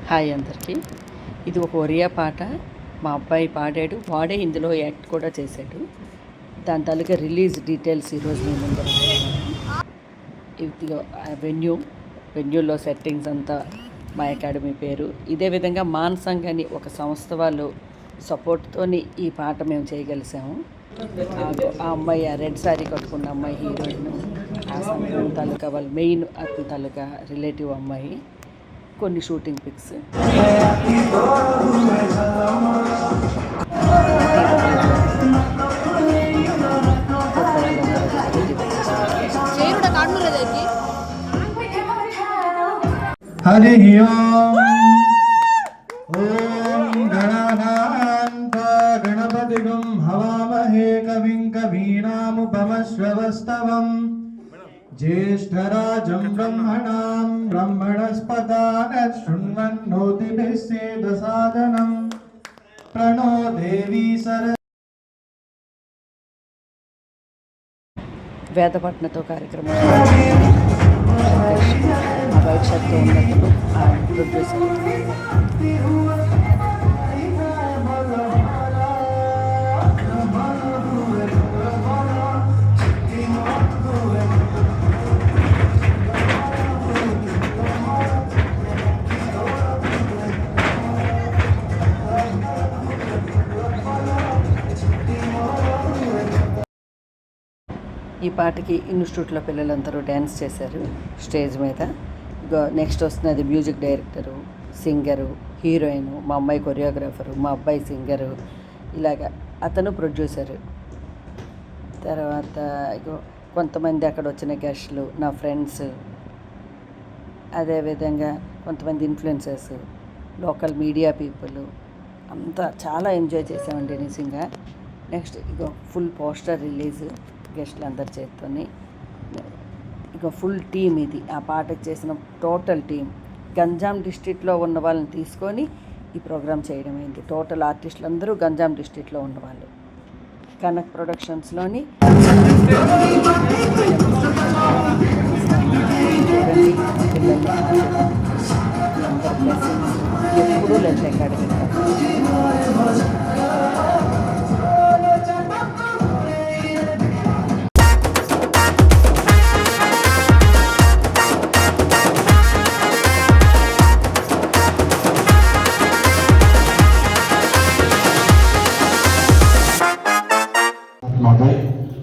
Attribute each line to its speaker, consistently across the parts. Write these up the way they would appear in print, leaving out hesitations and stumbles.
Speaker 1: Hi అందరికీ. ఇది ఒక ఒరియా పాట. మా అబ్బాయి పాడాడు, వాడే ఇందులో యాక్ట్ కూడా చేశాడు. దాని తాలూకా రిలీజ్ డీటెయిల్స్ ఈరోజు మేము ముందు ఇది వెన్యూలో సెట్టింగ్స్ అంతా మా అకాడమీ పేరు. ఇదే విధంగా మాన్సంగ్ అని ఒక సంస్థ వాళ్ళు సపోర్ట్తోని ఈ పాట మేము చేయగలిసాము. ఆ అమ్మాయి, ఆ రెడ్ శారీ కట్టుకున్న అమ్మాయి హీరోయిన్, ఆ సంఘం తాలూకా వాళ్ళ మెయిన్ అతని తాలూకా రిలేటివ్ అమ్మాయి. కొన్ని షూటింగ్ పిక్స్.
Speaker 2: హరి ఓం గణనాన్వా గణపతిగం హవామహే కవిం కవీనాముపమశ్రవస్తవం జ్యేష్ఠరాజం బ్రహ్మణాం బ్రహ్మణస్పదాన శృణ్వన్నోతిభిः సేదసాదనం ప్రణో దేవీ సర.
Speaker 1: వేదపట్నతో కార్యక్రమం భవిష్యత్తు ఉన్నప్పుడు ప్రొడ్యూసర్. ఈ పాటకి ఇన్స్టిట్యూట్లో పిల్లలందరూ డ్యాన్స్ చేశారు స్టేజ్ మీద. నెక్స్ట్ వస్తున్నది మ్యూజిక్ డైరెక్టరు, సింగరు, హీరోయిన్, మా అమ్మాయి కొరియోగ్రాఫరు, మా అబ్బాయి సింగరు, ఇలాగా అతను ప్రొడ్యూసరు. తర్వాత కొంతమంది అక్కడ వచ్చిన గెస్టులు, నా ఫ్రెండ్స్, అదేవిధంగా కొంతమంది ఇన్ఫ్లుయెన్సర్స్, లోకల్ మీడియా పీపుల్ అంతా చాలా ఎంజాయ్ చేసామండి నిజంగా. నెక్స్ట్ ఫుల్ పోస్టర్ రిలీజ్ గెస్టులు అందరి చేత్తోని. ఫుల్ టీమ్ ఇది. ఆ పాటకు చేసిన టోటల్ టీం గంజాం డిస్ట్రిక్ట్లో ఉన్న వాళ్ళని తీసుకొని ఈ ప్రోగ్రామ్ చేయడం అయింది. టోటల్ ఆర్టిస్టులు అందరూ గంజాం డిస్ట్రిక్ట్లో ఉన్నవాళ్ళు. కనక్ ప్రొడక్షన్స్లోని ఎప్పుడూ లలిత అకాడమీ.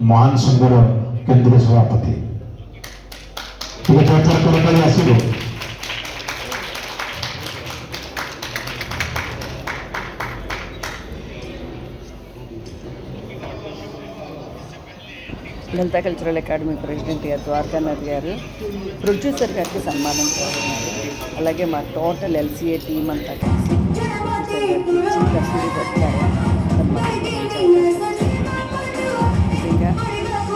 Speaker 3: महान सुंदर केंद्रीय सभापति आसो
Speaker 1: లలిత కల్చరల్ అకాడమీ ప్రెసిడెంట్ గారు ద్వారకానాథ్ గారు ప్రొడ్యూసర్ గారికి సన్మానం చేస్తున్నారు. అలాగే మా టోటల్ ఎల్సీఏ టీం అంతా కలిసి ప్రొడ్యూసర్ గారికి నిజంగా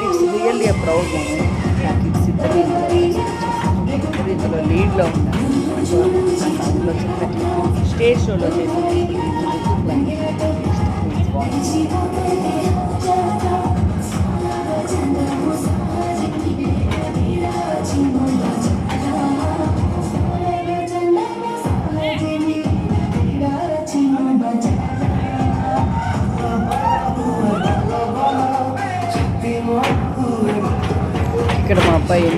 Speaker 1: it's really a proud moment. నాకు ఇట్స్ ఇందులో లీడ్లో ఉన్నాను. సాంగ్లో చిన్న స్టేజ్ షోలో చేసిన ఇక్కడ మా అబ్బాయి